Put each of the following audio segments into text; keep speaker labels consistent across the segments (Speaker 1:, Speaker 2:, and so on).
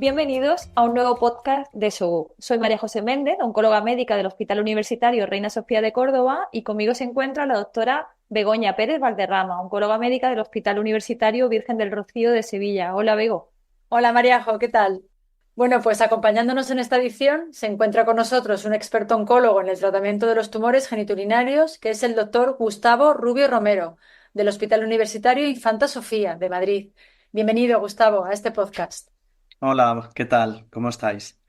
Speaker 1: Bienvenidos a un nuevo podcast de SOGO. Soy María José Méndez, oncóloga médica del Hospital Universitario Reina Sofía de Córdoba, y conmigo se encuentra la doctora Begoña Pérez Valderrama, oncóloga médica del Hospital Universitario Virgen del Rocío de Sevilla. Hola, Bego.
Speaker 2: Hola Mariajo, ¿qué tal? Bueno, pues acompañándonos en esta edición se encuentra con nosotros un experto oncólogo en el tratamiento de los tumores geniturinarios, que es el doctor Gustavo Rubio Romero, del Hospital Universitario Infanta Sofía de Madrid. Bienvenido, Gustavo, a este podcast.
Speaker 3: Hola, ¿qué tal? ¿Cómo estáis?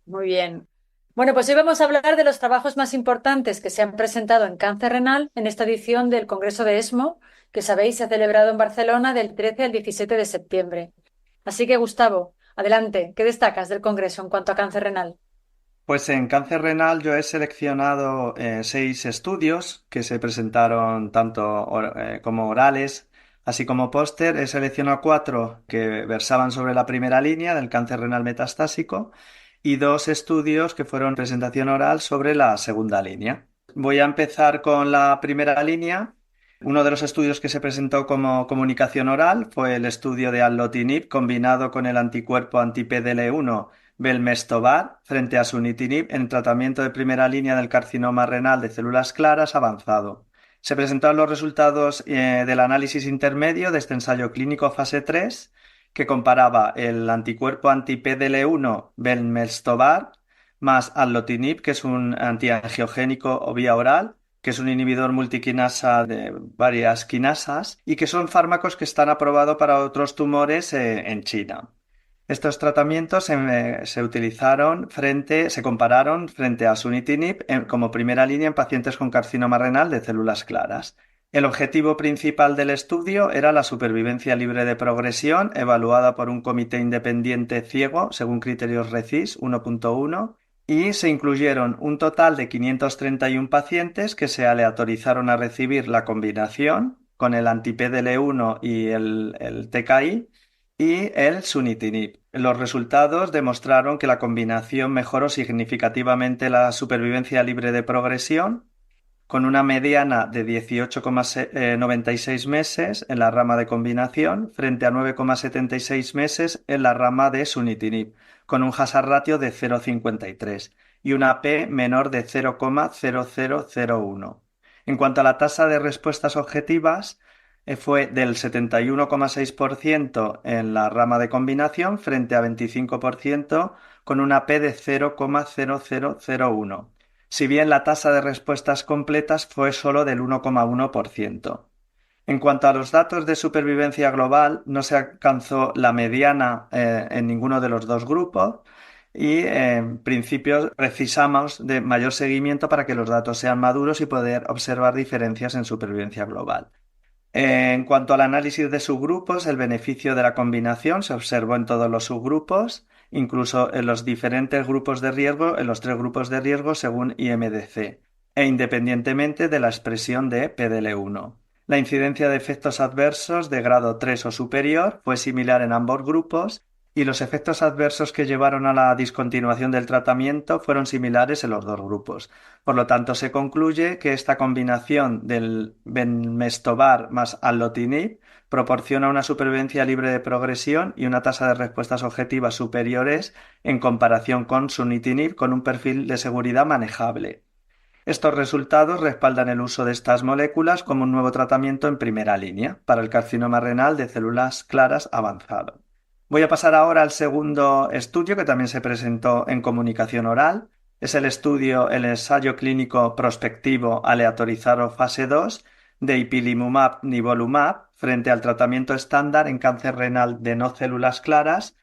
Speaker 2: Muy bien. Bueno, pues hoy vamos a hablar de los trabajos más importantes que se han presentado en cáncer renal en esta edición del Congreso de ESMO, que sabéis se ha celebrado en Barcelona del 13 al 17 de septiembre. Así que, Gustavo, adelante, ¿qué destacas del Congreso en cuanto a cáncer renal?
Speaker 3: Pues en cáncer renal yo he seleccionado 6 estudios que se presentaron tanto como orales, así como póster. He seleccionado 4 que versaban sobre la primera línea del cáncer renal metastásico y 2 estudios que fueron presentación oral sobre la segunda línea. Voy a empezar con la primera línea. Uno de los estudios que se presentó como comunicación oral fue el estudio de allotinib combinado con el anticuerpo anti-PDL1 Belmestobar frente a sunitinib en tratamiento de primera línea del carcinoma renal de células claras avanzado. Se presentaron los resultados del análisis intermedio de este ensayo clínico fase 3 que comparaba el anticuerpo anti-PDL1 Belmestobar más allotinib, que es un antiangiogénico o vía oral, que es un inhibidor multiquinasa de varias quinasas y que son fármacos que están aprobados para otros tumores en China. Estos tratamientos se compararon frente a sunitinib como primera línea en pacientes con carcinoma renal de células claras. El objetivo principal del estudio era la supervivencia libre de progresión, evaluada por un comité independiente ciego según criterios RECIST 1.1, y se incluyeron un total de 531 pacientes que se aleatorizaron a recibir la combinación con el anti-PDL1 y el TKI y el sunitinib. Los resultados demostraron que la combinación mejoró significativamente la supervivencia libre de progresión, con una mediana de 18,96 meses en la rama de combinación frente a 9,76 meses en la rama de sunitinib, con un hazard ratio de 0,53 y una P menor de 0,0001. En cuanto a la tasa de respuestas objetivas, fue del 71,6% en la rama de combinación frente a 25% con una P de 0,0001, si bien la tasa de respuestas completas fue solo del 1,1%. En cuanto a los datos de supervivencia global, no se alcanzó la mediana en ninguno de los dos grupos y en principio precisamos de mayor seguimiento para que los datos sean maduros y poder observar diferencias en supervivencia global. En cuanto al análisis de subgrupos, el beneficio de la combinación se observó en todos los subgrupos, incluso en los diferentes grupos de riesgo, en los 3 grupos de riesgo según IMDC, e independientemente de la expresión de PDL1. La incidencia de efectos adversos de grado 3 o superior fue similar en ambos grupos y los efectos adversos que llevaron a la discontinuación del tratamiento fueron similares en los dos grupos. Por lo tanto, se concluye que esta combinación del Benmestobar más allotinib proporciona una supervivencia libre de progresión y una tasa de respuestas objetivas superiores en comparación con sunitinib con un perfil de seguridad manejable. Estos resultados respaldan el uso de estas moléculas como un nuevo tratamiento en primera línea para el carcinoma renal de células claras avanzado. Voy a pasar ahora al segundo estudio que también se presentó en comunicación oral. Es el ensayo clínico prospectivo aleatorizado fase 2 de ipilimumab-nivolumab frente al tratamiento estándar en cáncer renal de no células claras.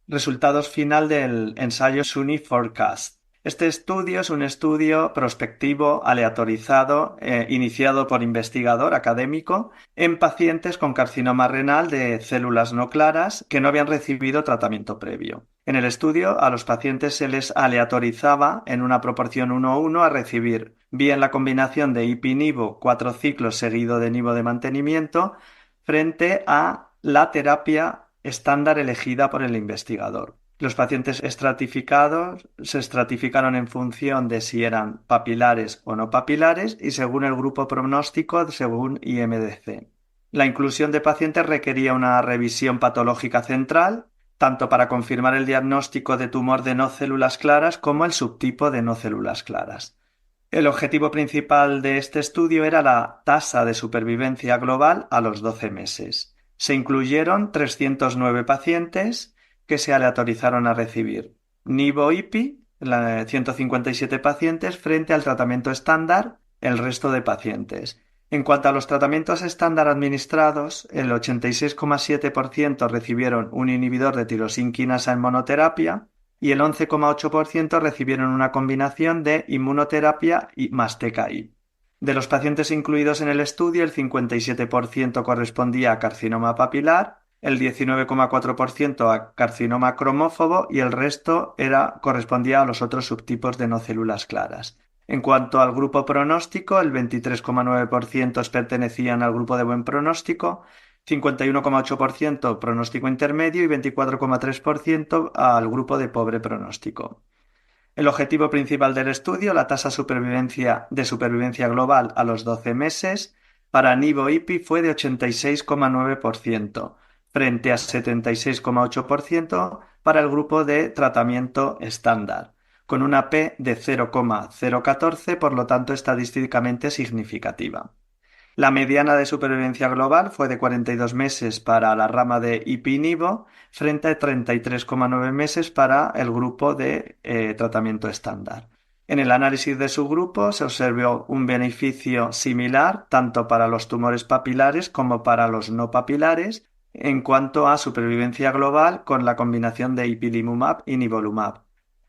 Speaker 3: Resultados final del ensayo SUNY Forecast. Este estudio es un estudio prospectivo aleatorizado iniciado por investigador académico en pacientes con carcinoma renal de células no claras que no habían recibido tratamiento previo. En el estudio a los pacientes se les aleatorizaba en una proporción 1:1 a recibir bien la combinación de ipi-nivo 4 ciclos seguido de nivo de mantenimiento frente a la terapia estándar elegida por el investigador. Los pacientes estratificados se estratificaron en función de si eran papilares o no papilares y según el grupo pronóstico según IMDC. La inclusión de pacientes requería una revisión patológica central tanto para confirmar el diagnóstico de tumor de no células claras como el subtipo de no células claras. El objetivo principal de este estudio era la tasa de supervivencia global a los 12 meses. Se incluyeron 309 pacientes que se aleatorizaron a recibir nivo-IPI, 157 pacientes, frente al tratamiento estándar, el resto de pacientes. En cuanto a los tratamientos estándar administrados, el 86,7% recibieron un inhibidor de tirosinquinasa en monoterapia y el 11,8% recibieron una combinación de inmunoterapia y más TKI. De los pacientes incluidos en el estudio, el 57% correspondía a carcinoma papilar, el 19,4% a carcinoma cromófobo y el resto correspondía a los otros subtipos de no células claras. En cuanto al grupo pronóstico, el 23,9% pertenecían al grupo de buen pronóstico, 51,8% pronóstico intermedio y 24,3% al grupo de pobre pronóstico. El objetivo principal del estudio, la tasa de supervivencia global a los 12 meses, para nivo-IPI fue de 86,9%, frente a 76,8% para el grupo de tratamiento estándar, con una P de 0,014, por lo tanto estadísticamente significativa. La mediana de supervivencia global fue de 42 meses para la rama de IPI-NIVO frente a 33,9 meses para el grupo de tratamiento estándar. En el análisis de subgrupos se observó un beneficio similar tanto para los tumores papilares como para los no papilares en cuanto a supervivencia global con la combinación de ipilimumab y nivolumab.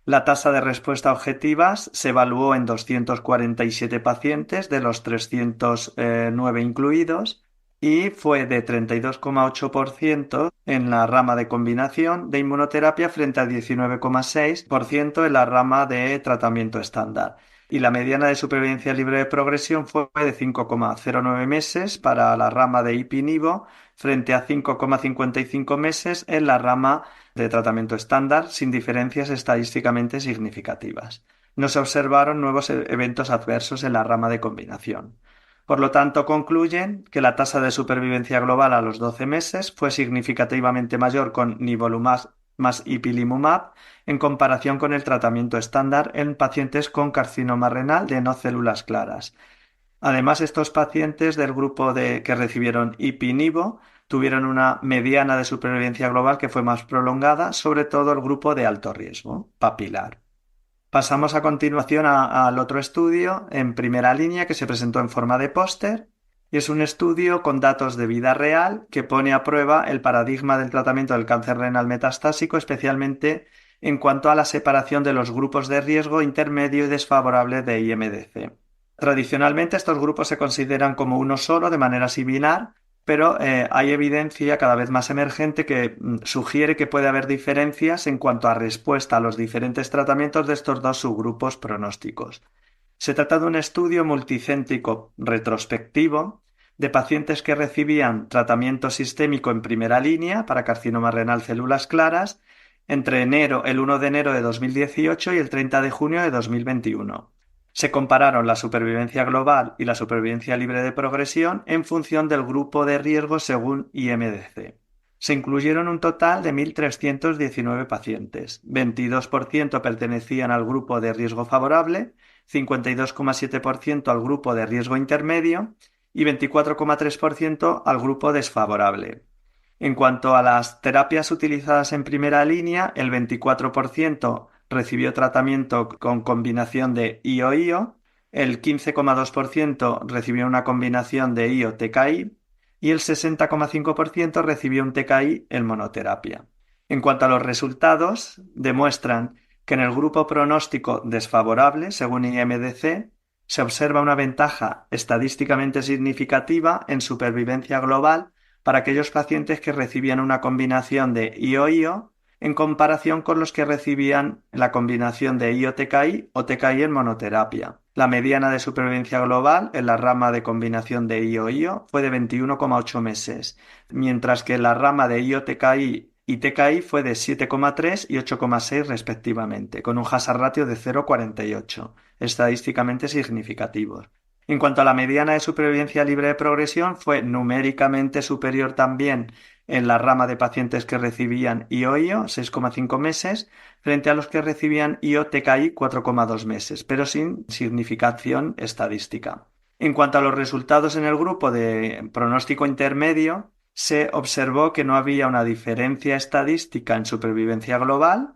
Speaker 3: La tasa de respuesta objetivas se evaluó en 247 pacientes de los 309 incluidos y fue de 32,8% en la rama de combinación de inmunoterapia frente al 19,6% en la rama de tratamiento estándar. Y la mediana de supervivencia libre de progresión fue de 5,09 meses para la rama de IPI-NIVO frente a 5,55 meses en la rama de tratamiento estándar, sin diferencias estadísticamente significativas. No se observaron nuevos eventos adversos en la rama de combinación. Por lo tanto, concluyen que la tasa de supervivencia global a los 12 meses fue significativamente mayor con nivolumab más ipilimumab en comparación con el tratamiento estándar en pacientes con carcinoma renal de no células claras. Además, estos pacientes del grupo que recibieron IPI-NIVO tuvieron una mediana de supervivencia global que fue más prolongada, sobre todo el grupo de alto riesgo, papilar. Pasamos a continuación al otro estudio en primera línea que se presentó en forma de póster y es un estudio con datos de vida real que pone a prueba el paradigma del tratamiento del cáncer renal metastásico, especialmente en cuanto a la separación de los grupos de riesgo intermedio y desfavorable de IMDC. Tradicionalmente estos grupos se consideran como uno solo de manera similar, pero hay evidencia cada vez más emergente que sugiere que puede haber diferencias en cuanto a respuesta a los diferentes tratamientos de estos dos subgrupos pronósticos. Se trata de un estudio multicéntrico retrospectivo de pacientes que recibían tratamiento sistémico en primera línea para carcinoma renal células claras entre el 1 de enero de 2018 y el 30 de junio de 2021. Se compararon la supervivencia global y la supervivencia libre de progresión en función del grupo de riesgo según IMDC. Se incluyeron un total de 1.319 pacientes. 22% pertenecían al grupo de riesgo favorable, 52,7% al grupo de riesgo intermedio y 24,3% al grupo desfavorable. En cuanto a las terapias utilizadas en primera línea, el 24% recibió tratamiento con combinación de IO-IO, el 15,2% recibió una combinación de IO-TKI y el 60,5% recibió un TKI en monoterapia. En cuanto a los resultados, demuestran que en el grupo pronóstico desfavorable, según IMDC, se observa una ventaja estadísticamente significativa en supervivencia global para aquellos pacientes que recibían una combinación de IO-IO en comparación con los que recibían la combinación de IO-TKI o TKI en monoterapia. La mediana de supervivencia global en la rama de combinación de IO-IO fue de 21,8 meses, mientras que en la rama de IO-TKI y TKI fue de 7,3 y 8,6 respectivamente, con un hazard ratio de 0,48, estadísticamente significativos. En cuanto a la mediana de supervivencia libre de progresión, fue numéricamente superior también en la rama de pacientes que recibían IO-IO, 6,5 meses, frente a los que recibían IO-TKI, 4,2 meses, pero sin significación estadística. En cuanto a los resultados en el grupo de pronóstico intermedio, se observó que no había una diferencia estadística en supervivencia global.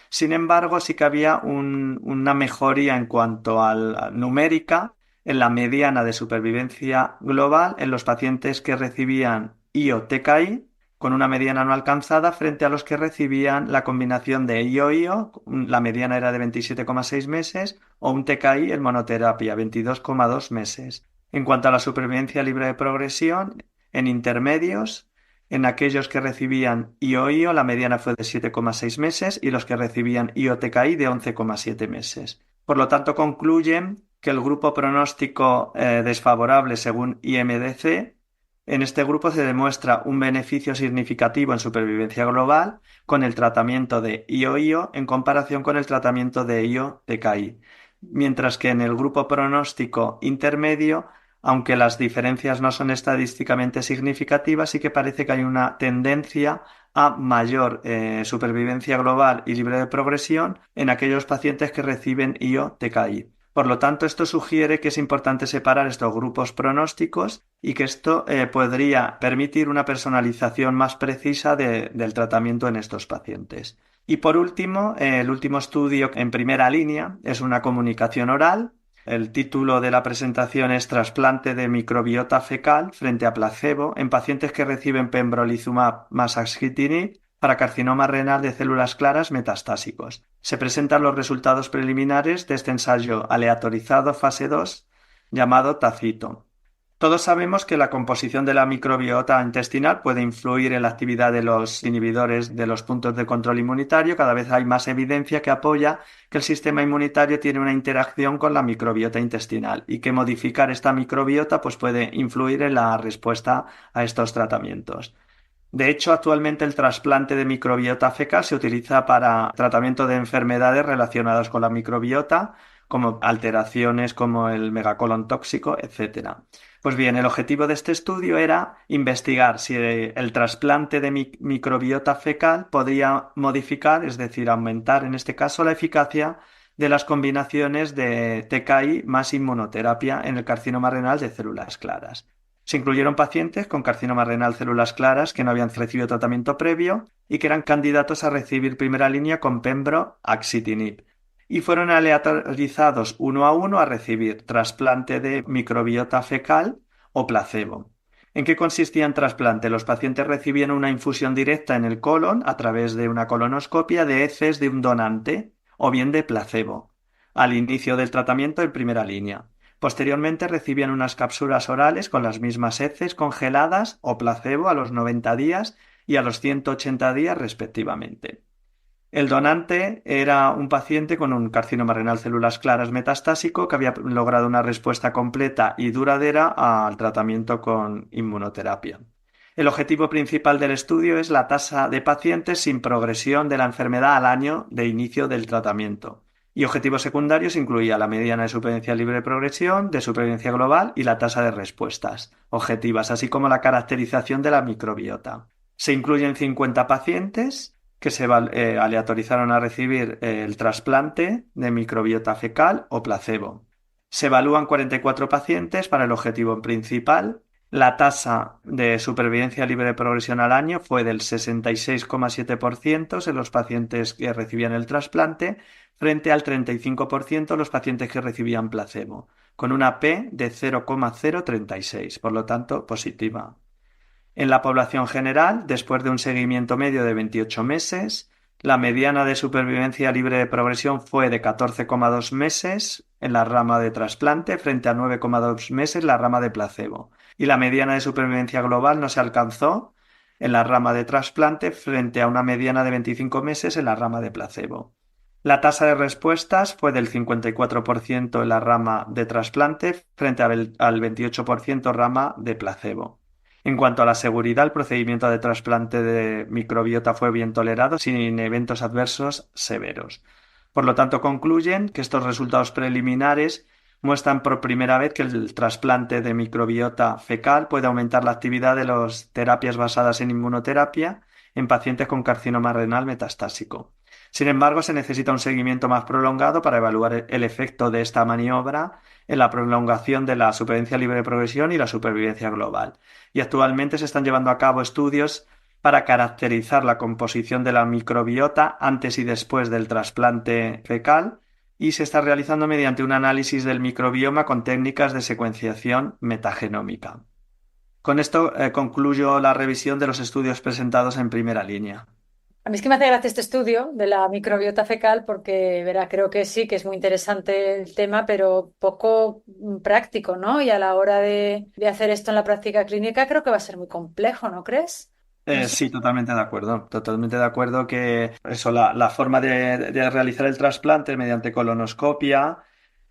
Speaker 3: Sin embargo, sí que había una mejoría en cuanto a numérica en la mediana de supervivencia global en los pacientes que recibían IO-TKI, con una mediana no alcanzada, frente a los que recibían la combinación de IO-IO, la mediana era de 27,6 meses, o un TKI en monoterapia, 22,2 meses. En cuanto a la supervivencia libre de progresión, en intermedios, en aquellos que recibían IO-IO, la mediana fue de 7,6 meses y los que recibían IO-TKI de 11,7 meses. Por lo tanto, concluyen que el grupo pronóstico desfavorable según IMDC, en este grupo se demuestra un beneficio significativo en supervivencia global con el tratamiento de IO-IO en comparación con el tratamiento de IO-TKI, mientras que en el grupo pronóstico intermedio, aunque las diferencias no son estadísticamente significativas, sí que parece que hay una tendencia a mayor supervivencia global y libre de progresión en aquellos pacientes que reciben IO-TKI. Por lo tanto, esto sugiere que es importante separar estos grupos pronósticos y que esto podría permitir una personalización más precisa del tratamiento en estos pacientes. Y por último, el último estudio en primera línea es una comunicación oral. El título de la presentación es Trasplante de microbiota fecal frente a placebo en pacientes que reciben pembrolizumab más axitinib para carcinoma renal de células claras metastásicos. Se presentan los resultados preliminares de este ensayo aleatorizado fase 2 llamado TACITO. Todos sabemos que la composición de la microbiota intestinal puede influir en la actividad de los inhibidores de los puntos de control inmunitario. Cada vez hay más evidencia que apoya que el sistema inmunitario tiene una interacción con la microbiota intestinal y que modificar esta microbiota pues, puede influir en la respuesta a estos tratamientos. De hecho, actualmente el trasplante de microbiota fecal se utiliza para tratamiento de enfermedades relacionadas con la microbiota, como alteraciones como el megacolon tóxico, etc. Pues bien, el objetivo de este estudio era investigar si el trasplante de microbiota fecal podría modificar, es decir, aumentar en este caso la eficacia de las combinaciones de TKI más inmunoterapia en el carcinoma renal de células claras. Se incluyeron pacientes con carcinoma renal células claras que no habían recibido tratamiento previo y que eran candidatos a recibir primera línea con pembro axitinib. Y fueron aleatorizados uno a uno a recibir trasplante de microbiota fecal o placebo. ¿En qué consistía el trasplante? Los pacientes recibían una infusión directa en el colon a través de una colonoscopia de heces de un donante o bien de placebo, al inicio del tratamiento en primera línea. Posteriormente recibían unas cápsulas orales con las mismas heces congeladas o placebo a los 90 días y a los 180 días respectivamente. El donante era un paciente con un carcinoma renal células claras metastásico que había logrado una respuesta completa y duradera al tratamiento con inmunoterapia. El objetivo principal del estudio es la tasa de pacientes sin progresión de la enfermedad al año de inicio del tratamiento. Y objetivos secundarios incluía la mediana de supervivencia libre de progresión, de supervivencia global y la tasa de respuestas objetivas, así como la caracterización de la microbiota. Se incluyen 50 pacientes que se aleatorizaron a recibir el trasplante de microbiota fecal o placebo. Se evalúan 44 pacientes para el objetivo principal. La tasa de supervivencia libre de progresión al año fue del 66,7% en los pacientes que recibían el trasplante, frente al 35% en los pacientes que recibían placebo, con una P de 0,036, por lo tanto positiva. En la población general, después de un seguimiento medio de 28 meses, la mediana de supervivencia libre de progresión fue de 14,2 meses en la rama de trasplante frente a 9,2 meses en la rama de placebo. Y la mediana de supervivencia global no se alcanzó en la rama de trasplante frente a una mediana de 25 meses en la rama de placebo. La tasa de respuestas fue del 54% en la rama de trasplante frente al 28% rama de placebo. En cuanto a la seguridad, el procedimiento de trasplante de microbiota fue bien tolerado, sin eventos adversos severos. Por lo tanto, concluyen que estos resultados preliminares muestran por primera vez que el trasplante de microbiota fecal puede aumentar la actividad de las terapias basadas en inmunoterapia en pacientes con carcinoma renal metastásico. Sin embargo, se necesita un seguimiento más prolongado para evaluar el efecto de esta maniobra en la prolongación de la supervivencia libre de progresión y la supervivencia global. Y actualmente se están llevando a cabo estudios para caracterizar la composición de la microbiota antes y después del trasplante fecal y se está realizando mediante un análisis del microbioma con técnicas de secuenciación metagenómica. Con esto concluyo la revisión de los estudios presentados en primera línea.
Speaker 2: A mí es que me hace gracia este estudio de la microbiota fecal porque, verá, creo que sí, que es muy interesante el tema, pero poco práctico, ¿no? Y a la hora de hacer esto en la práctica clínica creo que va a ser muy complejo, ¿no crees? No sé.
Speaker 3: Sí, totalmente de acuerdo que eso, la forma de realizar el trasplante mediante colonoscopia,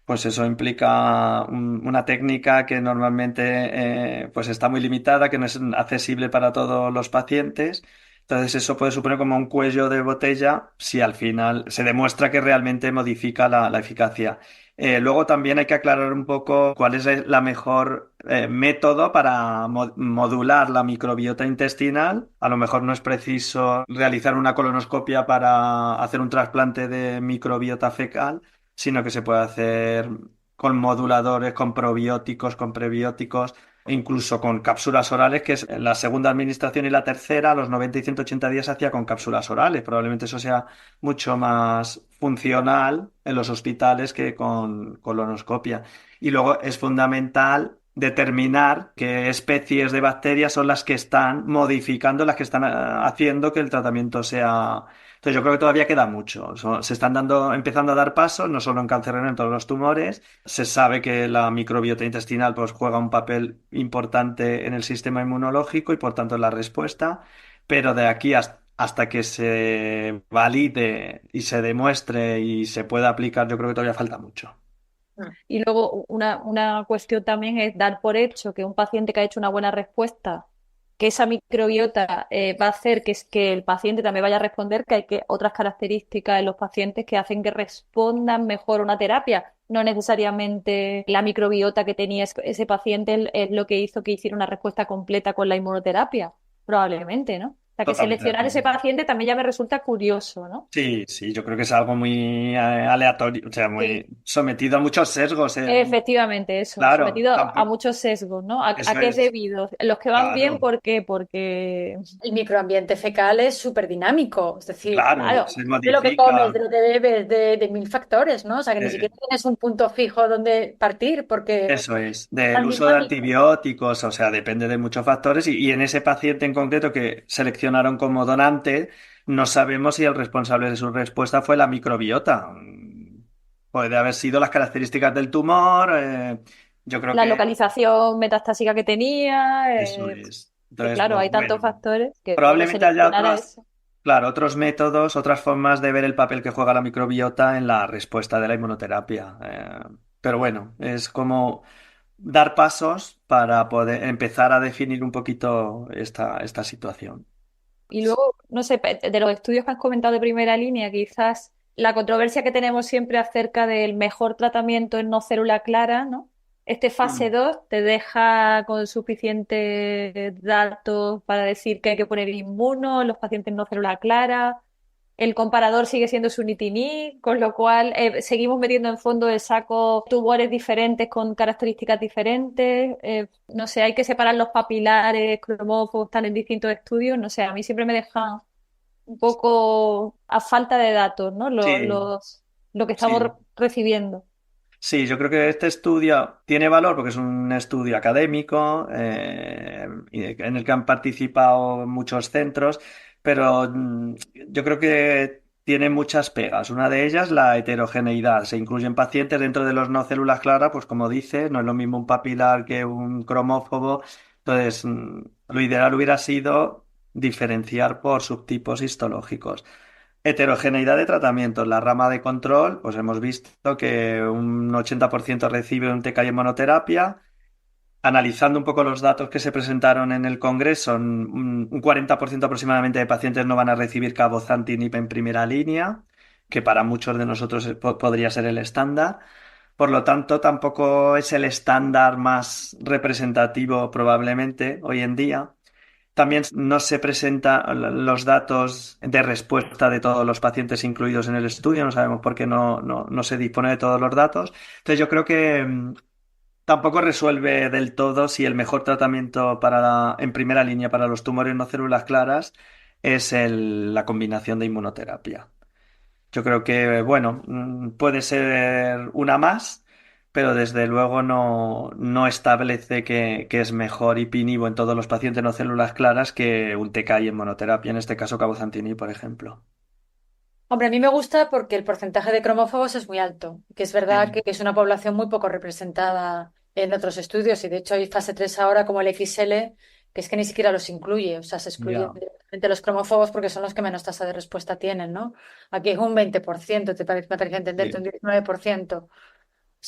Speaker 3: pues eso implica una técnica que normalmente pues está muy limitada, que no es accesible para todos los pacientes. Entonces eso puede suponer como un cuello de botella si al final se demuestra que realmente modifica la eficacia. Luego también hay que aclarar un poco cuál es la mejor método para modular la microbiota intestinal. A lo mejor no es preciso realizar una colonoscopia para hacer un trasplante de microbiota fecal, sino que se puede hacer con moduladores, con probióticos, con prebióticos, e incluso con cápsulas orales, que es la segunda administración y la tercera, a los 90 y 180 días se hacía con cápsulas orales. Probablemente eso sea mucho más funcional en los hospitales que con colonoscopia. Y luego es fundamental determinar qué especies de bacterias son las que están modificando, las que están haciendo que el tratamiento sea. Entonces yo creo que todavía queda mucho. Se están empezando a dar pasos, no solo en cáncer renal, en todos los tumores. Se sabe que la microbiota intestinal pues, juega un papel importante en el sistema inmunológico y por tanto en la respuesta, pero de aquí hasta que se valide y se demuestre y se pueda aplicar, yo creo que todavía falta mucho.
Speaker 1: Y luego una cuestión también es dar por hecho que un paciente que ha hecho una buena respuesta, que esa microbiota va a hacer que el paciente también vaya a responder, que hay otras características en los pacientes que hacen que respondan mejor a una terapia. No necesariamente la microbiota que tenía ese paciente es lo que hizo que hiciera una respuesta completa con la inmunoterapia, probablemente, ¿no? O sea, que
Speaker 3: Totalmente de
Speaker 1: seleccionar ese
Speaker 3: acuerdo.
Speaker 1: paciente también ya me resulta curioso, ¿no?
Speaker 3: Sí, sí, yo creo que es algo muy aleatorio, o sea, muy
Speaker 1: Sí.
Speaker 3: sometido a muchos sesgos.
Speaker 1: Efectivamente, eso,
Speaker 3: Claro,
Speaker 1: sometido a
Speaker 3: tampoco.
Speaker 1: muchos sesgos, ¿no? ¿A
Speaker 3: Eso
Speaker 1: qué es
Speaker 3: es,
Speaker 1: debido? Los que van bien,
Speaker 3: claro,
Speaker 1: ¿por qué? Porque,
Speaker 2: El microambiente fecal es súper dinámico, es decir,
Speaker 3: claro,
Speaker 1: claro,
Speaker 3: se
Speaker 2: de lo que comes,
Speaker 3: modifica.
Speaker 2: de lo que bebes, de mil factores, ¿no? O sea, que ni
Speaker 3: eh,
Speaker 2: siquiera tienes un punto fijo donde partir porque
Speaker 3: Eso es,
Speaker 2: es
Speaker 3: del
Speaker 2: tan
Speaker 3: uso de
Speaker 2: dinámico.
Speaker 3: antibióticos, o sea, depende de muchos factores y en ese paciente en concreto que seleccionaron como donante, no sabemos si el responsable de su respuesta fue la microbiota. Puede haber sido las características del tumor, yo creo
Speaker 1: la
Speaker 3: que
Speaker 1: localización metastásica que tenía,
Speaker 3: eso es.
Speaker 1: que
Speaker 3: Entonces,
Speaker 1: claro,
Speaker 3: pues
Speaker 1: hay tantos
Speaker 3: bueno,
Speaker 1: factores que luego
Speaker 3: probablemente haya
Speaker 1: seleccionar a
Speaker 3: otros,
Speaker 1: eso.
Speaker 3: claro, otros métodos, otras formas de ver el papel que juega la microbiota en la respuesta de la inmunoterapia. Pero bueno, es como dar pasos para poder empezar a definir un poquito esta situación.
Speaker 1: Y luego, no sé, de los estudios que has comentado de primera línea, quizás la controversia que tenemos siempre acerca del mejor tratamiento en no célula clara, ¿no? Este fase
Speaker 3: Mm.
Speaker 1: 2 te deja con suficientes datos para decir que hay que poner inmuno en los pacientes no célula clara. El comparador sigue siendo sunitinib, con lo cual seguimos metiendo en fondo del saco tumores diferentes con características diferentes. No sé, hay que separar los papilares, cromófobos, están en distintos estudios. No sé, a mí siempre me deja un poco a falta de datos, ¿no?
Speaker 3: Sí,
Speaker 1: Lo que estamos
Speaker 3: sí.
Speaker 1: recibiendo.
Speaker 3: Sí, yo creo que este estudio tiene valor porque es un estudio académico y en el que han participado muchos centros, pero yo creo que tiene muchas pegas. Una de ellas, la heterogeneidad. Se incluyen pacientes dentro de los no células claras, pues como dice, no es lo mismo un papilar que un cromófobo. Entonces, lo ideal hubiera sido diferenciar por subtipos histológicos. Heterogeneidad de tratamientos. La rama de control, pues hemos visto que un 80% recibe un TKI en monoterapia. Analizando un poco los datos que se presentaron en el Congreso, un 40% aproximadamente de pacientes no van a recibir cabozantinib en primera línea, que para muchos de nosotros podría ser el estándar. Por lo tanto, tampoco es el estándar más representativo probablemente hoy en día. También no se presentan los datos de respuesta de todos los pacientes incluidos en el estudio, no sabemos por qué no se dispone de todos los datos. Entonces yo creo que tampoco resuelve del todo si el mejor tratamiento en primera línea para los tumores no células claras es la combinación de inmunoterapia. Yo creo que, bueno, puede ser una más, pero desde luego no establece que es mejor ipinivo en todos los pacientes no células claras que un TKI en monoterapia, en este caso cabozantinib, por ejemplo.
Speaker 2: Hombre, a mí me gusta porque el porcentaje de cromófobos es muy alto, que es verdad
Speaker 3: Sí,
Speaker 2: que es una población muy poco representada en otros estudios y de hecho hay fase 3 ahora como el XL, que es que ni siquiera los incluye, o sea, se excluyen
Speaker 3: ya,
Speaker 2: directamente los cromófobos porque son los que menos tasa de respuesta tienen, ¿no? Aquí es un 20%, me parece entenderte, un
Speaker 3: sí.
Speaker 2: 19%. O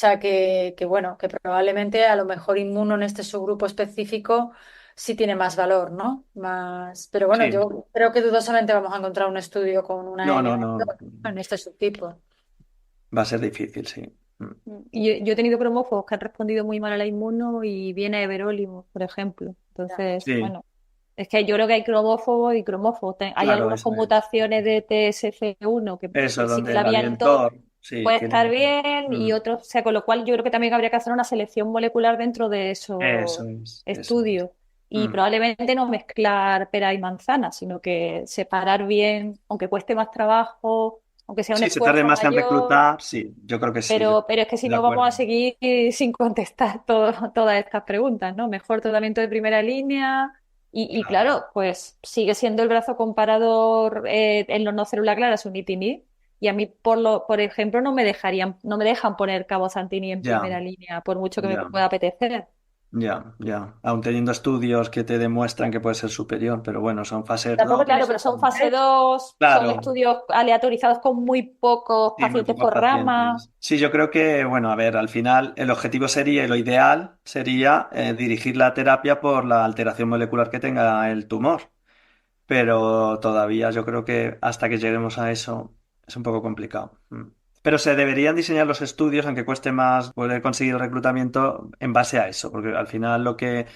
Speaker 2: sea, que bueno, que probablemente a lo mejor inmuno en este subgrupo específico sí tiene más valor, ¿no? Más... Pero bueno,
Speaker 3: Sí.
Speaker 2: yo creo que dudosamente vamos a encontrar un estudio con una
Speaker 3: No,
Speaker 2: N
Speaker 3: no, no.
Speaker 2: en este subtipo.
Speaker 3: Va a ser difícil, sí.
Speaker 1: Y yo he tenido cromófobos que han respondido muy mal a la inmuno y viene everolimus, por ejemplo.
Speaker 2: Ya.
Speaker 1: Entonces,
Speaker 3: Sí,
Speaker 1: bueno, es que yo creo que hay cromófobos y cromófobos. Hay
Speaker 3: claro,
Speaker 1: algunos
Speaker 3: eso
Speaker 1: con
Speaker 3: es.
Speaker 1: mutaciones de TSC1
Speaker 3: Eso,
Speaker 1: que sí que
Speaker 3: donde
Speaker 1: la
Speaker 3: el
Speaker 1: habían todo,
Speaker 3: avientor, sí,
Speaker 1: puede
Speaker 3: tiene.
Speaker 1: estar bien y otros, o sea, con lo cual yo creo que también habría que hacer una selección molecular dentro de esos
Speaker 3: Eso es, eso es.
Speaker 1: estudios. Y
Speaker 3: Mm.
Speaker 1: probablemente no mezclar pera y manzana, sino que separar bien, aunque cueste más trabajo, aunque sea un
Speaker 3: Sí, se tarde
Speaker 1: esfuerzo
Speaker 3: más en
Speaker 1: mayor.
Speaker 3: reclutar, sí, yo creo que sí, yo
Speaker 1: Pero es que si
Speaker 3: estoy de
Speaker 1: no vamos a
Speaker 3: acuerdo.
Speaker 1: seguir sin contestar todas estas preguntas, ¿no? Mejor tratamiento de primera línea y
Speaker 3: Claro.
Speaker 1: claro, pues sigue siendo el brazo comparador en los no célula clara sunitinib y a mí, por ejemplo, no me dejan poner cabozantinib en
Speaker 3: Ya,
Speaker 1: primera línea, por mucho que me
Speaker 3: ya,
Speaker 1: pueda apetecer.
Speaker 3: ya, ya. Aún teniendo estudios que te demuestran que puede ser superior, pero bueno, son fases
Speaker 2: Tampoco
Speaker 3: 2.
Speaker 1: Claro,
Speaker 2: tienes
Speaker 1: pero
Speaker 2: un
Speaker 1: son fase
Speaker 2: comité.
Speaker 1: 2, son
Speaker 3: Claro,
Speaker 1: estudios aleatorizados con muy pocos
Speaker 3: sí, muy
Speaker 1: pacientes
Speaker 3: pocos
Speaker 1: por rama.
Speaker 3: pacientes. Sí, yo creo que, bueno, a ver, al final el objetivo sería, y lo ideal sería dirigir la terapia por la alteración molecular que tenga el tumor. Pero todavía yo creo que hasta que lleguemos a eso es un poco complicado. Pero se deberían diseñar los estudios, aunque cueste más poder conseguir el reclutamiento, en base a eso, porque al final lo que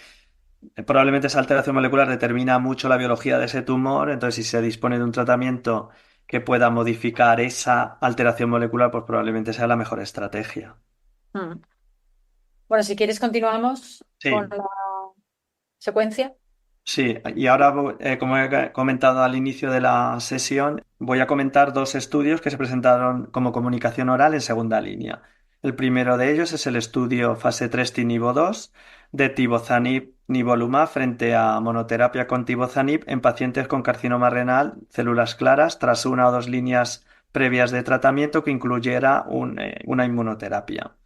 Speaker 3: probablemente esa alteración molecular determina mucho la biología de ese tumor, entonces si se dispone de un tratamiento que pueda modificar esa alteración molecular, pues probablemente sea la mejor estrategia.
Speaker 2: Mm. Bueno, si quieres continuamos con
Speaker 3: Sí.
Speaker 2: la secuencia.
Speaker 3: Sí, y ahora, como he comentado al inicio de la sesión, voy a comentar dos estudios que se presentaron como comunicación oral en segunda línea. El primero de ellos es el estudio fase 3 TINIVO 2 de tibozanib nivolumab frente a monoterapia con tibozanib en pacientes con carcinoma renal, células claras, tras una o dos líneas previas de tratamiento que incluyera una inmunoterapia.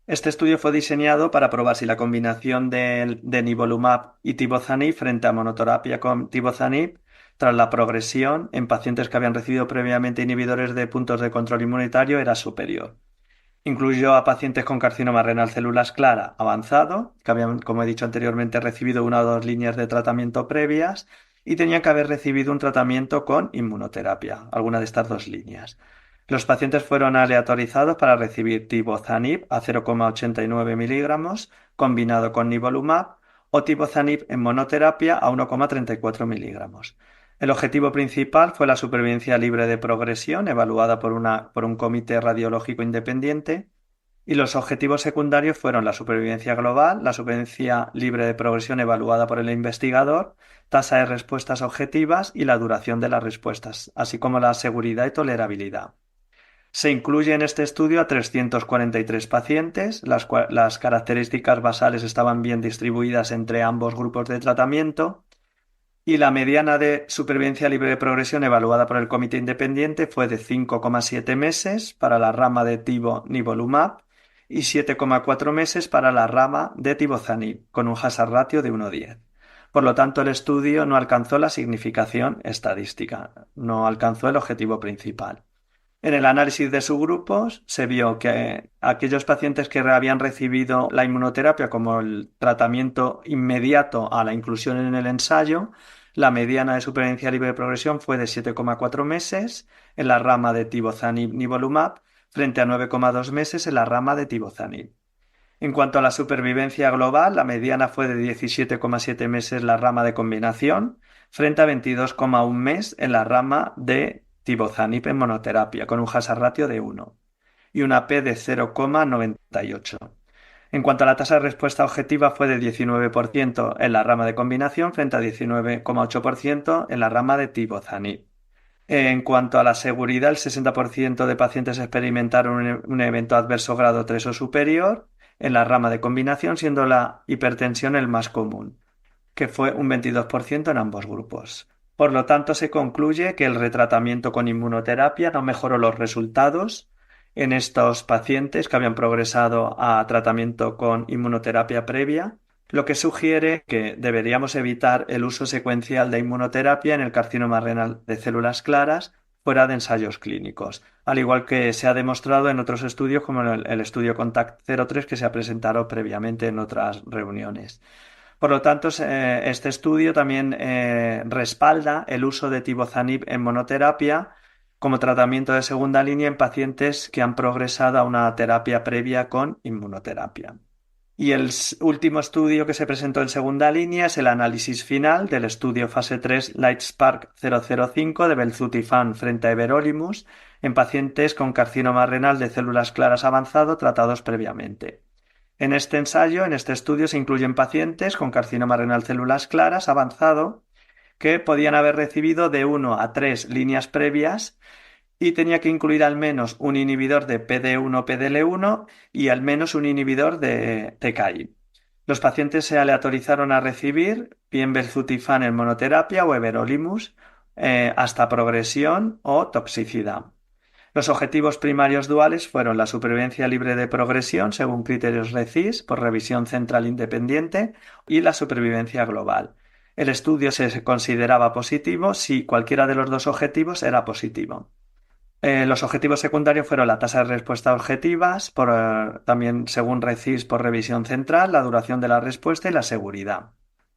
Speaker 3: Este estudio fue diseñado para probar si la combinación de nivolumab y tibozanib frente a monoterapia con tibozanib tras la progresión en pacientes que habían recibido previamente inhibidores de puntos de control inmunitario era superior. Incluyó a pacientes con carcinoma renal células clara avanzado, que habían, como he dicho anteriormente, recibido una o dos líneas de tratamiento previas y tenían que haber recibido un tratamiento con inmunoterapia, alguna de estas dos líneas. Los pacientes fueron aleatorizados para recibir tibozanib a 0,89 miligramos combinado con nivolumab o tibozanib en monoterapia a 1,34 miligramos. El objetivo principal fue la supervivencia libre de progresión, evaluada por un comité radiológico independiente, y los objetivos secundarios fueron la supervivencia global, la supervivencia libre de progresión evaluada por el investigador, tasa de respuestas objetivas y la duración de las respuestas, así como la seguridad y tolerabilidad. Se incluye en este estudio a 343 pacientes, las características basales estaban bien distribuidas entre ambos grupos de tratamiento y la mediana de supervivencia libre de progresión evaluada por el comité independiente fue de 5,7 meses para la rama de nivolumab y 7,4 meses para la rama de tibozanib, con un hazard ratio de 1,10. Por lo tanto, el estudio no alcanzó la significación estadística, no alcanzó el objetivo principal. En el análisis de subgrupos se vio que aquellos pacientes que habían recibido la inmunoterapia como el tratamiento inmediato a la inclusión en el ensayo, la mediana de supervivencia libre de progresión fue de 7,4 meses en la rama de tibozanib-nivolumab frente a 9,2 meses en la rama de tibozanib. En cuanto a la supervivencia global, la mediana fue de 17,7 meses en la rama de combinación, frente a 22,1 mes en la rama de tibozanib en monoterapia, con un hazard ratio de 1 y una P de 0,98. En cuanto a la tasa de respuesta objetiva, fue de 19% en la rama de combinación frente a 19,8% en la rama de tibozanib. En cuanto a la seguridad, el 60% de pacientes experimentaron un evento adverso grado 3 o superior en la rama de combinación, siendo la hipertensión el más común, que fue un 22% en ambos grupos. Por lo tanto, se concluye que el retratamiento con inmunoterapia no mejoró los resultados en estos pacientes que habían progresado a tratamiento con inmunoterapia previa, lo que sugiere que deberíamos evitar el uso secuencial de inmunoterapia en el carcinoma renal de células claras fuera de ensayos clínicos, al igual que se ha demostrado en otros estudios como el estudio CONTACT-03 que se ha presentado previamente en otras reuniones. Por lo tanto, este estudio también respalda el uso de tibozanib en monoterapia como tratamiento de segunda línea en pacientes que han progresado a una terapia previa con inmunoterapia. Y el último estudio que se presentó en segunda línea es el análisis final del estudio fase 3 LIGHTSPARK 005 de belzutifan frente a everolimus en pacientes con carcinoma renal de células claras avanzado tratados previamente. En este ensayo, en este estudio, se incluyen pacientes con carcinoma renal células claras avanzado que podían haber recibido de 1 a 3 líneas previas y tenía que incluir al menos un inhibidor de PD1-PDL1 y al menos un inhibidor de TKI. Los pacientes se aleatorizaron a recibir bien belzutifan en monoterapia o everolimus hasta progresión o toxicidad. Los objetivos primarios duales fueron la supervivencia libre de progresión según criterios RECIST por revisión central independiente y la supervivencia global. El estudio se consideraba positivo si cualquiera de los dos objetivos era positivo. Los objetivos secundarios fueron la tasa de respuesta objetivas, también según RECIST por revisión central, la duración de la respuesta y la seguridad.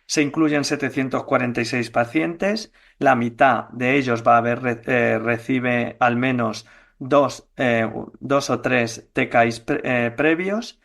Speaker 3: Se incluyen 746 pacientes, la mitad de ellos recibe al menos dos o tres TKIs previos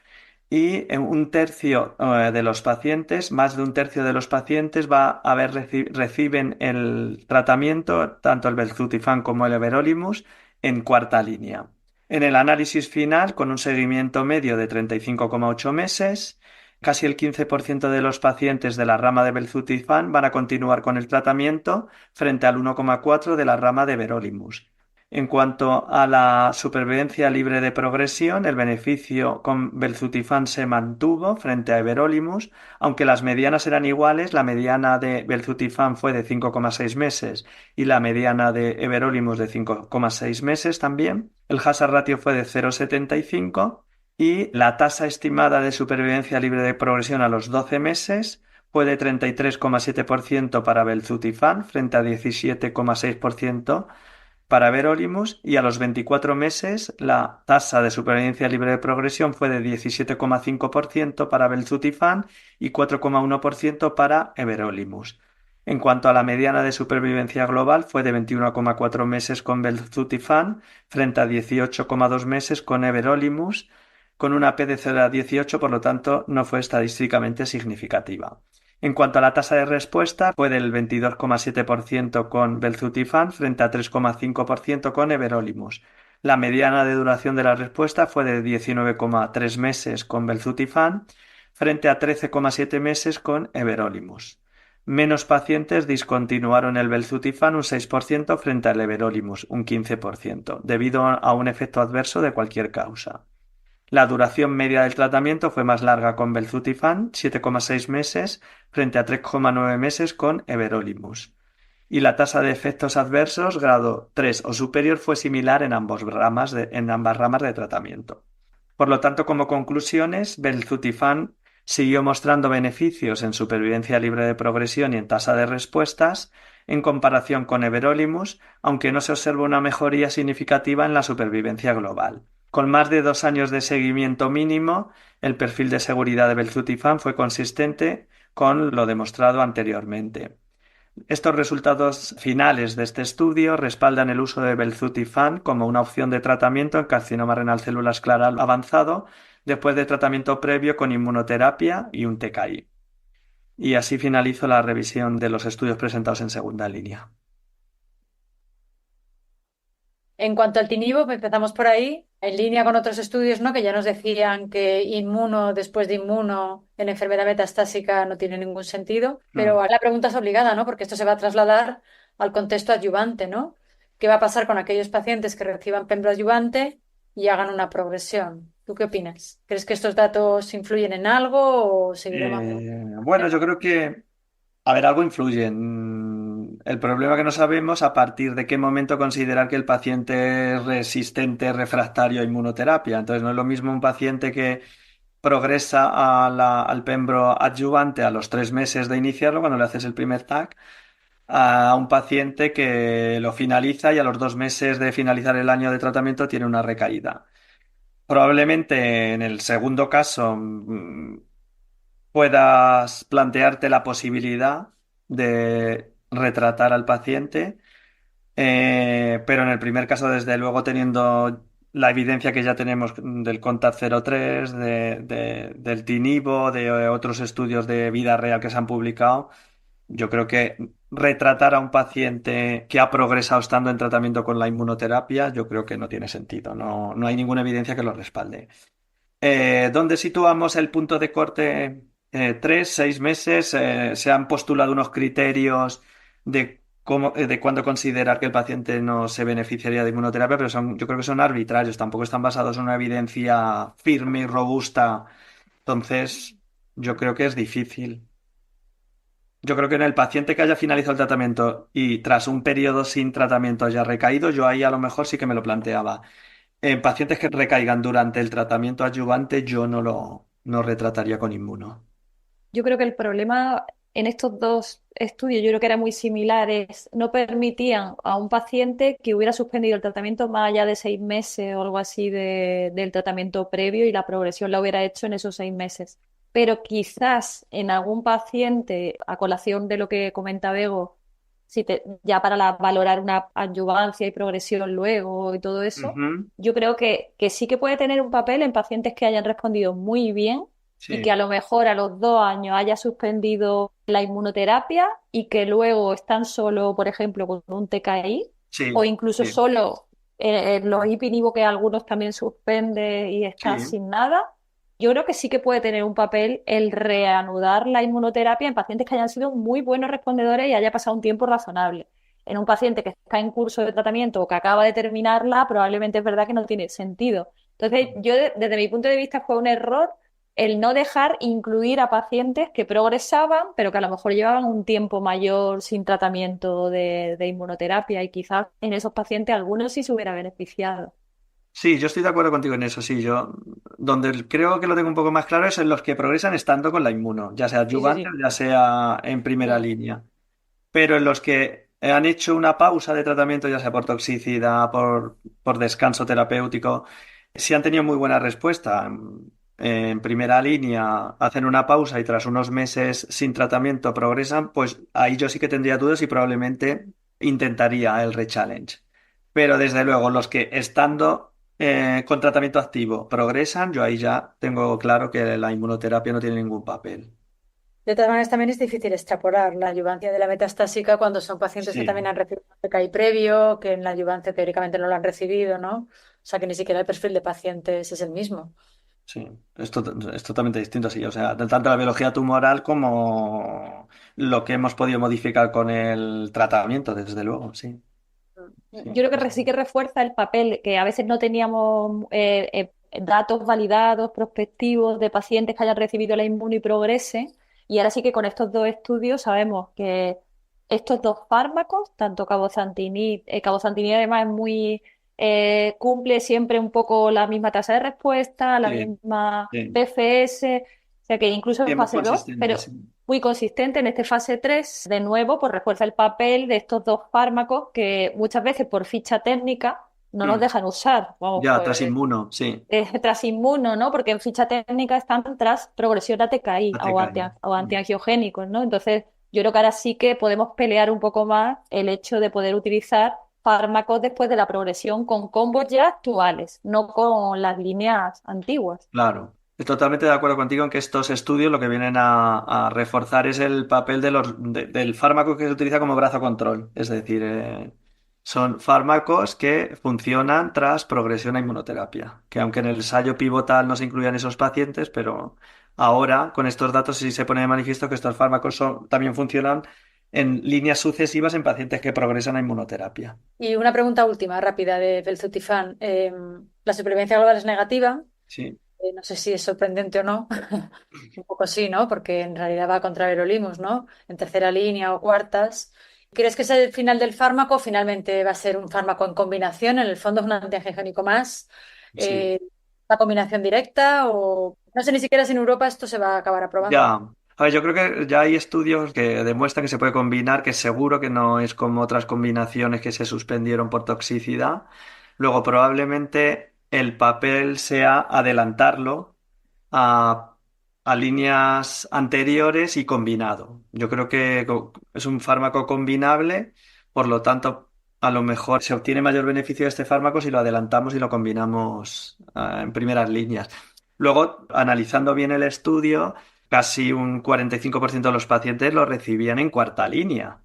Speaker 3: y un tercio de los pacientes, más de un tercio de los pacientes reciben el tratamiento, tanto el belzutifan como el everolimus, en cuarta línea. En el análisis final, con un seguimiento medio de 35,8 meses, casi el 15% de los pacientes de la rama de belzutifan van a continuar con el tratamiento frente al 1,4% de la rama de everolimus. En cuanto a la supervivencia libre de progresión, el beneficio con belzutifan se mantuvo frente a everolimus, aunque las medianas eran iguales. La mediana de belzutifan fue de 5,6 meses y la mediana de everolimus de 5,6 meses también. El hazard ratio fue de 0,75 y la tasa estimada de supervivencia libre de progresión a los 12 meses fue de 33,7% para belzutifan frente a 17,6% para everolimus, y a los 24 meses la tasa de supervivencia libre de progresión fue de 17,5% para belzutifan y 4,1% para everolimus. En cuanto a la mediana de supervivencia global, fue de 21,4 meses con belzutifan frente a 18,2 meses con everolimus, con una P de 0,18, por lo tanto no fue estadísticamente significativa. En cuanto a la tasa de respuesta, fue del 22,7% con belzutifan frente a 3,5% con everolimus. La mediana de duración de la respuesta fue de 19,3 meses con belzutifan frente a 13,7 meses con everolimus. Menos pacientes discontinuaron el belzutifan, un 6%, frente al everolimus, un 15%, debido a un efecto adverso de cualquier causa. La duración media del tratamiento fue más larga con belzutifan, 7,6 meses, frente a 3,9 meses con everolimus. Y la tasa de efectos adversos grado 3 o superior fue similar en ambas ramas de tratamiento. Por lo tanto, como conclusiones, belzutifan siguió mostrando beneficios en supervivencia libre de progresión y en tasa de respuestas en comparación con everolimus, aunque no se observó una mejoría significativa en la supervivencia global. Con más de 2 años de seguimiento mínimo, el perfil de seguridad de belzutifan fue consistente con lo demostrado anteriormente. Estos resultados finales de este estudio respaldan el uso de belzutifan como una opción de tratamiento en carcinoma renal células claras avanzado después de tratamiento previo con inmunoterapia y un TKI. Y así finalizo la revisión de los estudios presentados en segunda línea.
Speaker 2: En cuanto al tinivo, pues empezamos por ahí, en línea con otros estudios, ¿no? Que ya nos decían que inmuno después de inmuno en enfermedad metastásica no tiene ningún sentido. Pero
Speaker 3: Mm.
Speaker 2: ahora la pregunta es obligada, ¿no? Porque esto se va a trasladar al contexto adyuvante, ¿no? ¿Qué va a pasar con aquellos pacientes que reciban pembroadyuvante y hagan una progresión? ¿Tú qué opinas? ¿Crees que estos datos influyen en algo o seguiremos?
Speaker 3: Bueno, yo creo que, a ver, algo influye. El problema que no sabemos a partir de qué momento considerar que el paciente es resistente, refractario a inmunoterapia. Entonces, no es lo mismo un paciente que progresa al pembro adyuvante a los 3 meses de iniciarlo, cuando le haces el primer TAC, a un paciente que lo finaliza y a los 2 meses de finalizar el año de tratamiento tiene una recaída. Probablemente en el segundo caso puedas plantearte la posibilidad de retratar al paciente, pero en el primer caso, desde luego, teniendo la evidencia que ya tenemos del CONTACT-03, del TINIVO, de otros estudios de vida real que se han publicado, yo creo que retratar a un paciente que ha progresado estando en tratamiento con la inmunoterapia, yo creo que no tiene sentido, no hay ninguna evidencia que lo respalde. ¿Dónde situamos el punto de corte? 3, 6 meses. Se han postulado unos criterios de cuándo considerar que el paciente no se beneficiaría de inmunoterapia, pero yo creo que son arbitrarios, tampoco están basados en una evidencia firme y robusta. Entonces, yo creo que es difícil. Yo creo que en el paciente que haya finalizado el tratamiento y tras un periodo sin tratamiento haya recaído, yo ahí a lo mejor sí que me lo planteaba. En pacientes que recaigan durante el tratamiento adyuvante, yo no retrataría con inmuno.
Speaker 1: Yo creo que el problema en estos dos estudios, yo creo que era muy similar, es no permitían a un paciente que hubiera suspendido el tratamiento más allá de 6 meses o algo así del tratamiento previo y la progresión la hubiera hecho en esos 6 meses. Pero quizás en algún paciente, a colación de lo que comenta Bego, ya para valorar una adyuvancia y progresión luego y todo eso,
Speaker 3: Ujú.
Speaker 1: yo creo que sí que puede tener un papel en pacientes que hayan respondido muy bien y que
Speaker 3: Sí,
Speaker 1: a lo mejor a los 2 años haya suspendido la inmunoterapia y que luego están solo, por ejemplo, con un TKI o
Speaker 3: sí,
Speaker 1: incluso
Speaker 3: sí,
Speaker 1: solo los IPINIVO que algunos también suspende y están
Speaker 3: sí.
Speaker 1: sin nada. Yo creo que sí que puede tener un papel el reanudar la inmunoterapia en pacientes que hayan sido muy buenos respondedores y haya pasado un tiempo razonable. En un paciente que está en curso de tratamiento o que acaba de terminarla, probablemente es verdad que no tiene sentido. Entonces, yo desde mi punto de vista fue un error el no dejar incluir a pacientes que progresaban, pero que a lo mejor llevaban un tiempo mayor sin tratamiento de inmunoterapia y quizás en esos pacientes algunos sí se hubiera beneficiado.
Speaker 3: Sí, yo estoy de acuerdo contigo en eso. Sí, yo donde creo que lo tengo un poco más claro es en los que progresan estando con la inmuno, ya sea
Speaker 2: Sí, sí,
Speaker 3: adyuvante
Speaker 2: sí.
Speaker 3: o ya sea en primera
Speaker 2: Mm.
Speaker 3: línea. Pero en los que han hecho una pausa de tratamiento, ya sea por toxicidad, por descanso terapéutico, si han tenido muy buena respuesta. En primera línea hacen una pausa y tras unos meses sin tratamiento progresan, pues ahí yo sí que tendría dudas y probablemente intentaría el rechallenge. Pero desde luego, los que estando con tratamiento activo progresan, yo ahí ya tengo claro que la inmunoterapia no tiene ningún papel.
Speaker 2: De todas maneras, también es difícil extrapolar la adyuvancia de la metastásica cuando son pacientes que también
Speaker 3: Sí.
Speaker 2: han recibido un TKI previo, que en la adyuvancia teóricamente no lo han recibido, ¿no? O sea, que ni siquiera el perfil de pacientes es el mismo.
Speaker 3: Sí, es totalmente distinto, sí. O sea, tanto la biología tumoral como lo que hemos podido modificar con el tratamiento, desde luego, sí.
Speaker 1: Yo
Speaker 3: Sí,
Speaker 1: creo que sí que refuerza el papel que a veces no teníamos datos validados, prospectivos de pacientes que hayan recibido la inmuno y progresen. Y ahora sí que con estos dos estudios sabemos que estos dos fármacos, tanto cabozantinib además es cumple siempre un poco la misma tasa de respuesta, la
Speaker 3: sí,
Speaker 1: misma
Speaker 3: sí.
Speaker 1: PFS, o sea que incluso
Speaker 3: Sí,
Speaker 1: en
Speaker 3: muy
Speaker 1: fase 2
Speaker 3: consistente,
Speaker 1: pero
Speaker 3: sí.
Speaker 1: muy consistente en este fase 3 de nuevo, pues refuerza el papel de estos dos fármacos que muchas veces por ficha técnica no nos
Speaker 3: Mm.
Speaker 1: dejan usar. Vamos,
Speaker 3: Ya, tras
Speaker 1: pues
Speaker 3: inmuno, sí.
Speaker 1: tras inmuno, ¿no? Porque en ficha técnica están tras progresión a TKI
Speaker 3: ATK.
Speaker 1: o antiangiogénicos, ¿no? Entonces, yo creo que ahora sí que podemos pelear un poco más el hecho de poder utilizar fármacos después de la progresión con combos ya actuales, no con las líneas antiguas.
Speaker 3: Claro. Estoy totalmente de acuerdo contigo en que estos estudios lo que vienen a reforzar es el papel del fármaco que se utiliza como brazo control. Es decir, son fármacos que funcionan tras progresión a inmunoterapia. Que aunque en el ensayo pivotal no se incluían esos pacientes, pero ahora con estos datos sí se pone de manifiesto que estos fármacos también funcionan en líneas sucesivas en pacientes que progresan a inmunoterapia.
Speaker 2: Y una pregunta última, rápida, de Belzutifan. La supervivencia global es negativa.
Speaker 3: Sí.
Speaker 2: No sé si es sorprendente o no. Un poco sí, ¿no? Porque en realidad va contra Verolimus, ¿no? En tercera línea o cuartas. ¿Crees que es el final del fármaco? Finalmente va a ser un fármaco en combinación. En el fondo es un antiangiogénico más.
Speaker 3: Sí.
Speaker 2: ¿La combinación directa? O no sé ni siquiera si en Europa esto se va a acabar aprobando.
Speaker 3: Ya. A ver, yo creo que ya hay estudios que demuestran que se puede combinar, que seguro que no es como otras combinaciones que se suspendieron por toxicidad. Luego, probablemente el papel sea adelantarlo a, a líneas anteriores y combinado. Yo creo que es un fármaco combinable, por lo tanto, a lo mejor se obtiene mayor beneficio de este fármaco si lo adelantamos y lo combinamos, en primeras líneas. Luego, analizando bien el estudio, casi un 45% de los pacientes lo recibían en cuarta línea.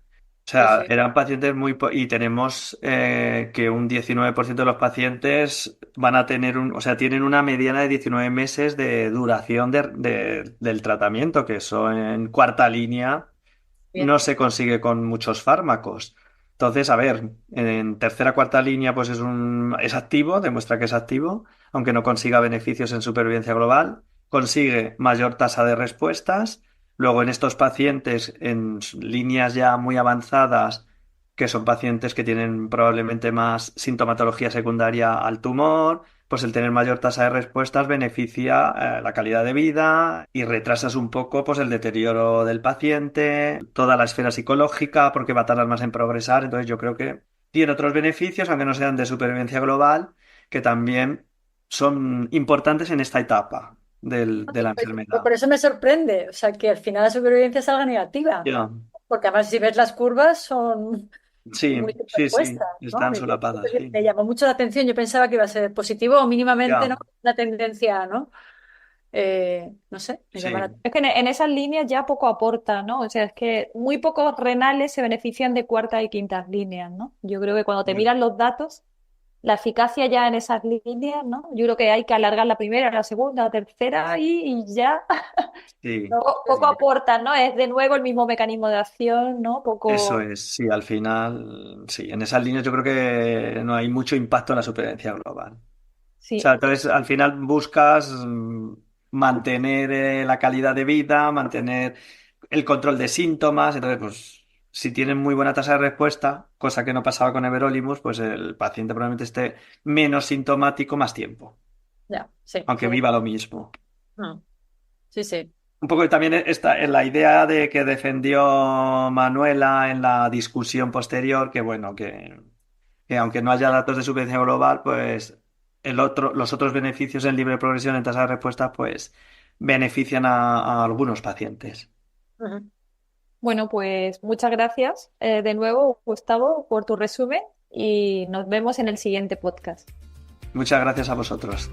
Speaker 3: O
Speaker 2: Sí,
Speaker 3: sea,
Speaker 2: sí.
Speaker 3: eran pacientes y tenemos que un 19% de los pacientes van a tener o sea, tienen una mediana de 19 meses de duración del tratamiento, que eso en cuarta línea
Speaker 2: Bien.
Speaker 3: no se consigue con muchos fármacos. Entonces, a ver, en tercera, cuarta línea, pues es activo, demuestra que es activo, aunque no consiga beneficios en supervivencia global, consigue mayor tasa de respuestas. Luego, en estos pacientes, en líneas ya muy avanzadas, que son pacientes que tienen probablemente más sintomatología secundaria al tumor, pues el tener mayor tasa de respuestas beneficia la calidad de vida y retrasas un poco pues el deterioro del paciente, toda la esfera psicológica, porque va a tardar más en progresar. Entonces yo creo que tiene otros beneficios, aunque no sean de supervivencia global, que también son importantes en esta etapa de la
Speaker 2: Pues
Speaker 3: enfermedad.
Speaker 2: por eso me sorprende, o sea, que al final la supervivencia salga negativa,
Speaker 3: Ya.
Speaker 2: porque además si ves las curvas son
Speaker 3: Sí,
Speaker 2: muy
Speaker 3: sí, sí,
Speaker 2: superpuestas, ¿no?
Speaker 3: están solapadas, sí.
Speaker 2: Me llamó mucho la atención, yo pensaba que iba a ser positivo o mínimamente,
Speaker 3: Ya,
Speaker 2: ¿no? La tendencia, ¿no? No sé, me llama la
Speaker 3: sí.
Speaker 2: atención.
Speaker 1: Es que en esas líneas ya poco aporta, ¿no? O sea, es que muy pocos renales se benefician de cuartas y quintas líneas, ¿no? Yo creo que cuando te miran los datos, la eficacia ya en esas líneas, ¿no? Yo creo que hay que alargar la primera, la segunda, la tercera y ya
Speaker 3: Sí,
Speaker 1: poco
Speaker 3: sí.
Speaker 1: aportan, ¿no? Es de nuevo el mismo mecanismo de acción, ¿no?
Speaker 3: Eso
Speaker 1: Poco,
Speaker 3: es, sí, al final, sí, en esas líneas yo creo que no hay mucho impacto en la supervivencia global. O
Speaker 1: sí.
Speaker 3: sea, entonces al final buscas mantener la calidad de vida, mantener el control de síntomas, entonces pues si tienen muy buena tasa de respuesta, cosa que no pasaba con Everolimus, pues el paciente probablemente esté menos sintomático más tiempo,
Speaker 2: Ya, sí,
Speaker 3: aunque
Speaker 2: tiene.
Speaker 3: viva lo mismo.
Speaker 2: Mm, sí, sí.
Speaker 3: Un poco también está en la idea de que defendió Manuela en la discusión posterior, que bueno, que aunque no haya datos de supervivencia global, pues los otros beneficios en libre progresión en tasa de respuesta, pues benefician a algunos pacientes.
Speaker 2: Ujú.
Speaker 1: Bueno, pues muchas gracias de nuevo, Gustavo, por tu resumen y nos vemos en el siguiente podcast.
Speaker 3: Muchas gracias a vosotros.